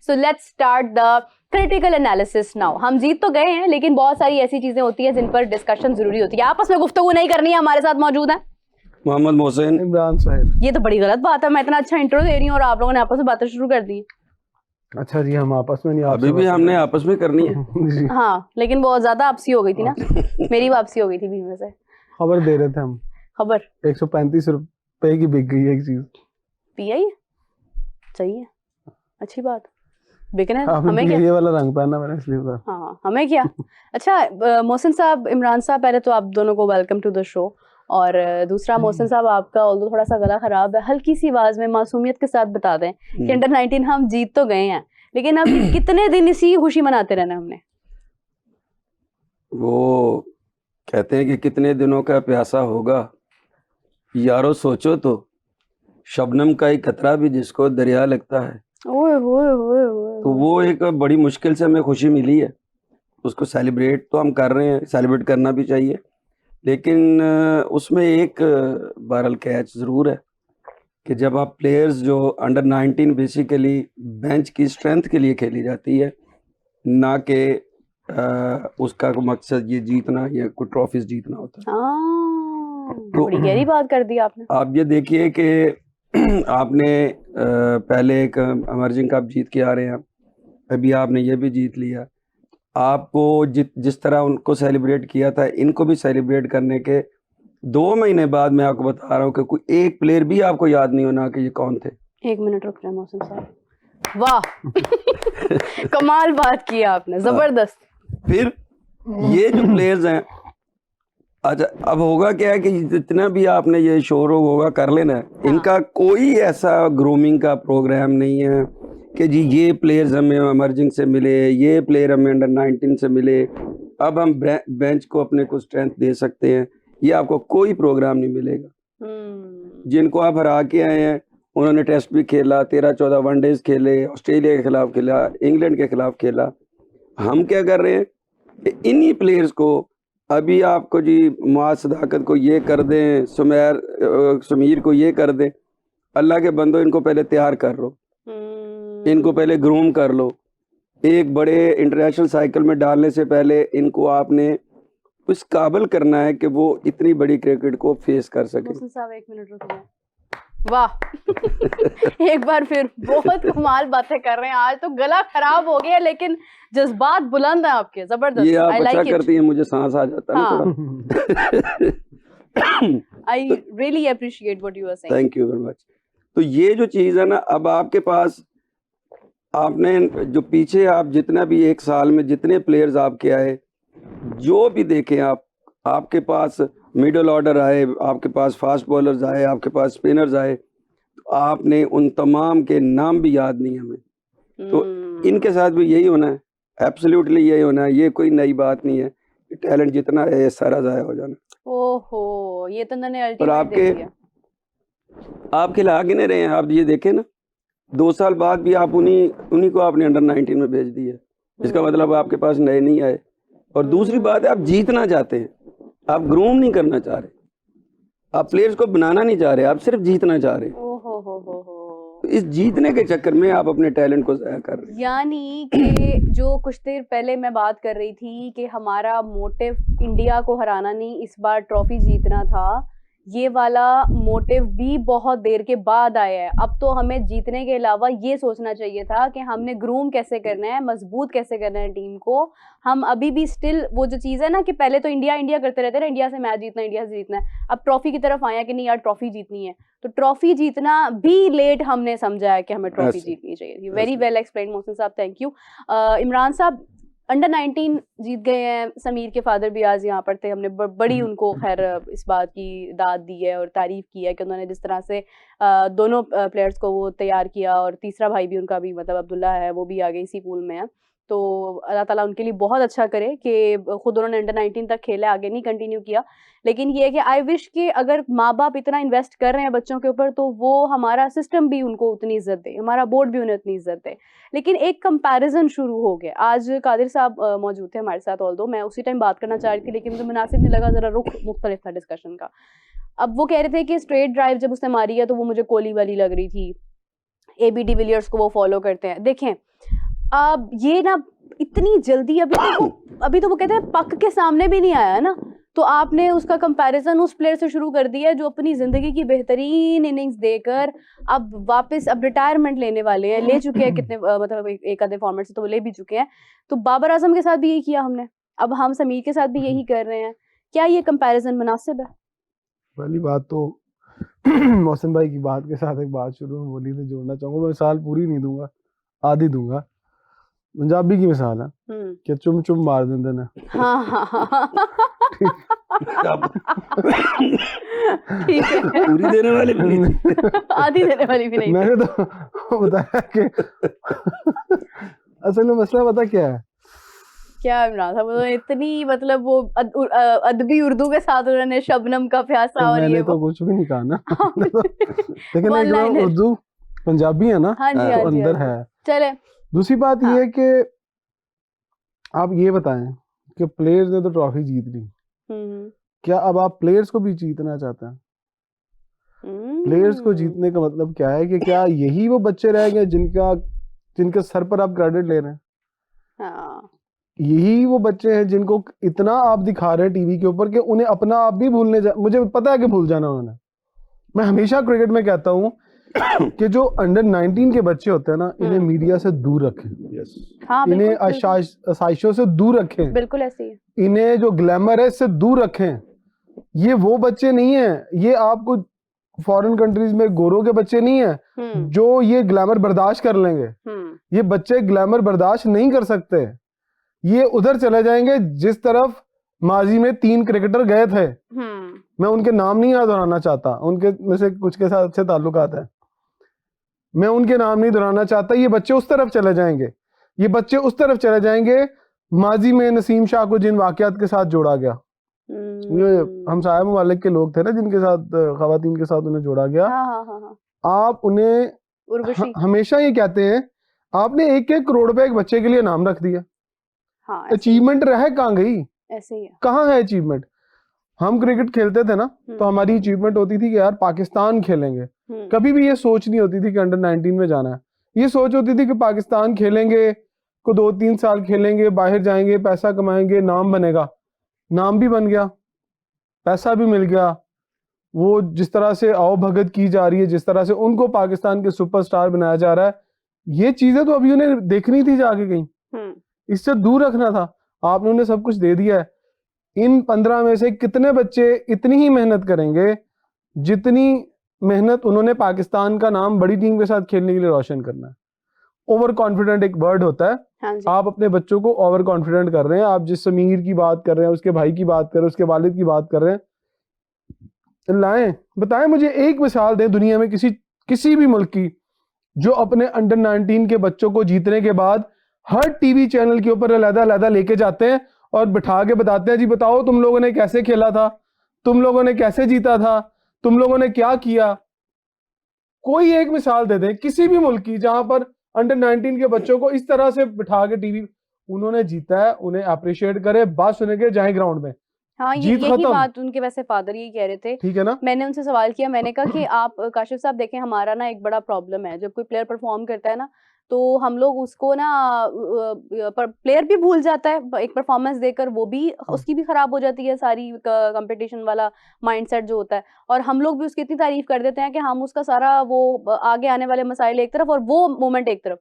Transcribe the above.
So let's start the critical analysis now. हम जीत तो गए हैं, लेकिन बहुत सारी ऐसी चीजें होती है जिन पर डिस्कशन जरूरी होती है। आपस में गुफ्तगू नहीं करनी है। हमारे साथ मौजूद है मोहम्मद मोहसिन, इमरान साहिब। ये तो बड़ी गलत बात है, मैं इतना अच्छा इंट्रो दे रही हूँ और आप लोगों ने आपस में बातें शुरू कर दी। अच्छा जी, हम आपस में नहीं, अभी भी हमने आपस में करनी है। हाँ, लेकिन बहुत ज्यादा आपसी हो गई थी ना। मेरी वापसी हो गई थी बीच में से। खबर दे रहे थे हम। खबर 135 रुपए की बिक गई है एक चीज। पिया ही सही है, अच्छी बात। बिकने आपने हमें क्या, ये वाला रंग पहना मैंने इसलिए बता। हाँ हमें क्या। अच्छा मोहसिन साहब, इमरान साहब, पहले तो आप दोनों को वेलकम टू द शो। और दूसरा मोहसिन साहब, आपका ऑल्दो थोड़ा सा गला खराब है, हल्की सी आवाज में मासूमियत के साथ बता दें कि अंडर 19 हम जीत तो गए हैं, लेकिन अब कितने दिन इसी खुशी मनाते रहना हमने। वो कहते हैं कि कितने दिनों का प्यासा होगा यारो, सोचो तो शबनम का एक कतरा भी जिसको दरिया लगता है। ओए ओए ओए ओए। तो वो एक बड़ी मुश्किल से हमें खुशी मिली है, उसको सेलिब्रेट तो हम कर रहे हैं, सेलिब्रेट करना भी चाहिए, लेकिन उसमें एक बहरहाल कैच ज़रूर है कि जब आप प्लेयर्स जो अंडर 19 बेसिकली बेंच की स्ट्रेंथ के लिए खेली जाती है, ना कि उसका मकसद ये जीतना या कोई ट्रॉफीज जीतना होता है। तो बड़ी गहरी बात कर दी आपने। आप ये देखिए कि आपने पहले एक इमर्जिंग कप जीत के आ रहे हैं, अभी आपने ये भी जीत लिया। आपको जिस तरह उनको सेलिब्रेट किया था, इनको भी सेलिब्रेट करने के 2 महीने बाद मैं आपको बता रहा हूँ कि कोई एक प्लेयर भी आपको याद नहीं होना कि ये कौन थे। 1 मिनट रुक जाए मोहसिन साहब, वाह कमाल बात की आपने, जबरदस्त। फिर ये जो प्लेयर्स हैं, अच्छा अब होगा क्या है कि जितना भी आपने ये शोर होगा कर लेना है, इनका कोई ऐसा ग्रूमिंग का प्रोग्राम नहीं है कि जी ये प्लेयर्स हमें इमर्जिंग से मिले, ये प्लेयर हमें अंडर 19 से मिले, अब हम बेंच को अपने को स्ट्रेंथ दे सकते हैं। ये आपको कोई प्रोग्राम नहीं मिलेगा। जिनको आप हरा के आए हैं, उन्होंने टेस्ट भी खेला, 13-14 वनडेज खेले, ऑस्ट्रेलिया के खिलाफ खेला, इंग्लैंड के खिलाफ खेला। हम क्या कर रहे हैं, इन्हीं प्लेयर्स को अभी आपको जी मुआज सदाकत को ये कर दें, समीर को ये कर दें। अल्लाह के बंदो, इनको पहले तैयार कर लो, इनको पहले ग्रूम कर लो। एक बड़े इंटरनेशनल साइकिल में डालने से पहले इनको आपने उस काबिल करना है कि वो इतनी बड़ी क्रिकेट को फेस कर सके। साहब 1 मिनट रुकिए, वाह एक बार फिर बहुत कमाल बातें कर रहे हैं। आज तो गला खराब हो गया, लेकिन जज्बात बुलंद हैं आपके, जबरदस्त। ये आप अच्छा करती हैं, मुझे सांस आ जाता है ना थोड़ा। I really appreciate what you are saying. Thank you very much. तो ये जो चीज़ है ना, अब आपके पास, आपने जो पीछे आप जितना भी एक साल में जितने प्लेयर्स आपके आए, जो भी देखें आप, आपके पास मिडिल ऑर्डर आए, आपके पास फास्ट बॉलर्स आए, आपके पास स्पिनर्स आए, तो आपने उन तमाम के नाम भी याद नहीं हमें। तो इनके साथ भी यही होना है, एब्सोल्युटली यही होना है। ये कोई नई बात नहीं है। टैलेंट जितना है सारा ज़ाया हो जाना। ओहो, ये तो मैंने और अल्टीमेट दे दिया। आप खिला के नहीं रहे हैं। आप ये देखें ना, 2 साल बाद भी आप उन्हीं को आपने अंडर 19 में भेज दिया। इसका मतलब आपके पास नए नहीं आए। और दूसरी बात है, आप जीतना चाहते हैं, आप ग्रूम नहीं करना चाह रहे, आप प्लेयर्स को बनाना नहीं चाह रहे, आप सिर्फ जीतना चाह रहे हैं। तो इस जीतने के चक्कर में आप अपने टैलेंट को ज़ाया कर रहे हैं। यानी कि जो कुछ देर पहले मैं बात कर रही थी कि हमारा मोटिव इंडिया को हराना नहीं, इस बार ट्रॉफी जीतना था, ये वाला मोटिव भी बहुत देर के बाद आया है। अब तो हमें जीतने के अलावा ये सोचना चाहिए था कि हमने ग्रूम कैसे करना है, मजबूत कैसे करना है टीम को। हम अभी भी स्टिल वो जो चीज़ है ना कि पहले तो इंडिया इंडिया करते रहते हैं ना, इंडिया से मैच जीतना, इंडिया से जीतना है। अब ट्रॉफी की तरफ आया कि नहीं यार ट्रॉफी जीतनी है, तो ट्रॉफी जीतना भी लेट हमने समझा है कि हमें ट्रॉफी जीतनी चाहिए। वेरी वेल एक्सप्लेन मोहसिन साहब, थैंक यू। इमरान साहब, अंडर 19 जीत गए हैं, समीर के फादर भी आज यहाँ पर थे, हमने बड़ी उनको खैर इस बात की दाद दी है और तारीफ की है कि उन्होंने जिस तरह से दोनों प्लेयर्स को वो तैयार किया, और तीसरा भाई भी उनका भी मतलब अब्दुल्ला है, वो भी आगे इसी पूल में है। तो अल्लाह ताला उनके लिए बहुत अच्छा करे कि खुद उन्होंने अंडर 19 तक खेला, आगे नहीं कंटिन्यू किया। लेकिन ये है कि आई विश कि अगर माँ बाप इतना इन्वेस्ट कर रहे हैं बच्चों के ऊपर, तो वो हमारा सिस्टम भी उनको उतनी इज्जत दे, हमारा बोर्ड भी उन्हें उतनी इज्जत दे। लेकिन एक कंपैरिजन शुरू हो गया। आज कादिर साहब मौजूद थे हमारे साथ, ऑल्दो मैं उसी टाइम बात करना चाह रही थी, लेकिन मुझे मुनासिब नहीं लगा, ज़रा रुख मुख्तलिफ था डिस्कशन का। अब वो कह रहे थे कि स्ट्रेट ड्राइव जब उसने मारी है तो वो मुझे कोहली वाली लग रही थी, AB डिविलियर्स को वो फॉलो करते हैं। देखें अब ये ना इतनी जल्दी अभी तो वो कहते हैं पक के सामने भी नहीं आया ना, तो आपने उसका कंपैरिजन उस प्लेयर से शुरू कर दिया जो अपनी जिंदगी की बेहतरीन इनिंग्स देकर अब वापस अब रिटायरमेंट लेने वाले हैं, ले चुके हैं कितने मतलब एक आधे फॉर्मेट से तो वो ले भी चुके हैं। तो बाबर आजम के साथ भी यही किया हमने, अब हम समीर के साथ भी यही कर रहे हैं। क्या ये कंपैरिजन मुनासिब है? पहली बात तो मोहसिन भाई की बात के साथ एक बात शुरू में बोली थी, जोड़ना चाहूंगा। मैं मिसाल पूरी नहीं दूंगा, आधी दूंगा। पंजाबी की मिसाल है कि चुम चुम मार देंगे ना। हाँ हाँ हाँ ठीक है, पूरी देने वाले भी नहीं, आधी देने वाली भी नहीं। मैंने तो बताया कि असल में मसला पता क्या है, क्या इमरान साहब वो इतनी मतलब वो अदबी उर्दू के साथ उन्होंने शबनम का प्यासा और मैंने ये तो कुछ भी नहीं कहा ना लेकिन एक One-liner। उर्दू पंजाबी है ना, हाँ जी, तो हाँ जी, अंदर हाँ जी। है। चले दूसरी बात हाँ। ये है कि आप ये बताएं कि प्लेयर्स ने तो ट्रॉफी जीत ली, क्या अब आप प्लेयर्स को भी जीतना चाहते हैं? प्लेयर्स को जीतने का मतलब क्या है कि क्या यही वो बच्चे रह गए जिनके सर पर आप क्रेडिट ले रहे हैं? हाँ। यही वो बच्चे हैं जिनको इतना आप दिखा रहे हैं टीवी के ऊपर कि उन्हें अपना आप भी मुझे पता है कि भूल जाना उन्होंने। मैं हमेशा क्रिकेट में कहता हूँ कि जो अंडर 19 के बच्चे होते हैं ना, इन्हें मीडिया से दूर रखें। हाँ, इन्हें बिल्कुल आशाइशों से दूर रखें। बिल्कुल ऐसे ही है। इन्हें जो ग्लैमर है इससे दूर रखें। ये वो बच्चे नहीं है, ये आपको फॉरेन कंट्रीज में गोरों के बच्चे नहीं है जो ये ग्लैमर बर्दाश्त कर लेंगे। ये बच्चे ग्लैमर बर्दाश्त नहीं कर सकते। ये उधर चले जाएंगे जिस तरफ माजी में 3 क्रिकेटर गए थे। मैं उनके नाम नहीं याद दोहराना चाहता, उनके में से कुछ के साथ अच्छे ताल्लुकात है, मैं उनके नाम नहीं दोहराना चाहता। ये बच्चे उस तरफ चले जाएंगे, ये बच्चे उस तरफ चले जाएंगे। माजी में नसीम शाह को जिन वाकयात के साथ जोड़ा गया, ये हम साया मुबालिक के लोग थे ना जिनके साथ खवातीन के साथ उन्हें जोड़ा गया। आप उन्हें हमेशा ये कहते हैं आपने 1-1 करोड़ रुपए एक बच्चे के लिए नाम रख दिया। अचीवमेंट रह कहाँ गई? ऐसे ही है। कहाँ है अचीवमेंट? हम क्रिकेट खेलते थे ना तो हमारी अचीवमेंट होती थी कि यार पाकिस्तान खेलेंगे। कभी भी ये सोच नहीं होती थी कि अंडर 19 में जाना है। ये सोच होती थी कि पाकिस्तान खेलेंगे, को 2-3 साल खेलेंगे, बाहर जाएंगे, पैसा कमाएंगे, नाम बनेगा। नाम भी बन गया, पैसा भी मिल गया। वो जिस तरह से आओ भगत की जा रही है, जिस तरह से उनको पाकिस्तान के सुपरस्टार बनाया जा रहा है, ये चीजें तो अभी उन्हें देखनी थी जाके कहीं, इससे दूर रखना था। आपने उन्हें सब कुछ दे दिया है। इन 15 में से कितने बच्चे इतनी ही मेहनत करेंगे जितनी मेहनत उन्होंने पाकिस्तान का नाम बड़ी टीम के साथ खेलने के लिए रोशन करना है? ओवर कॉन्फिडेंट एक वर्ड होता है। हाँ, आप अपने बच्चों को ओवर कॉन्फिडेंट कर रहे हैं। आप जिस समीर की बात कर रहे हैं, उसके भाई की बात कर रहे हैं, उसके वालिद की बात कर रहे हैं, लाएं, बताएं मुझे एक मिसाल दें दुनिया में किसी भी मुल्क की जो अपने अंडर 19 के बच्चों को जीतने के बाद हर टीवी चैनल के ऊपर अलग-अलग लेके जाते हैं और बिठा के बताते हैं जी बताओ तुम लोगों ने कैसे खेला था, तुम लोगों ने कैसे जीता था, तुम लोगों ने क्या किया। कोई एक मिसाल दे दें किसी भी मुल्क की जहां पर अंडर 19 के बच्चों को इस तरह से बिठा के टीवी, उन्होंने जीता है, उन्हें अप्रिशिएट करे, बात सुने के जाए ग्राउंड में। हाँ, यही बात उनके वैसे फादर ये कह रहे थे, ठीक है ना। मैंने उनसे सवाल किया, मैंने कहा कि आप काशिफ साहब देखें हमारा ना एक बड़ा प्रॉब्लम है, जब कोई प्लेयर परफॉर्म करता है ना तो हम लोग उसको ना प्लेयर भी भूल जाता है, एक परफॉर्मेंस देकर वो भी उसकी भी खराब हो जाती है सारी कंपटीशन वाला माइंडसेट जो होता है, और हम लोग भी उसकी इतनी तारीफ कर देते हैं कि हम उसका सारा वो आगे आने वाले मसाइल एक तरफ और वो मोमेंट एक तरफ।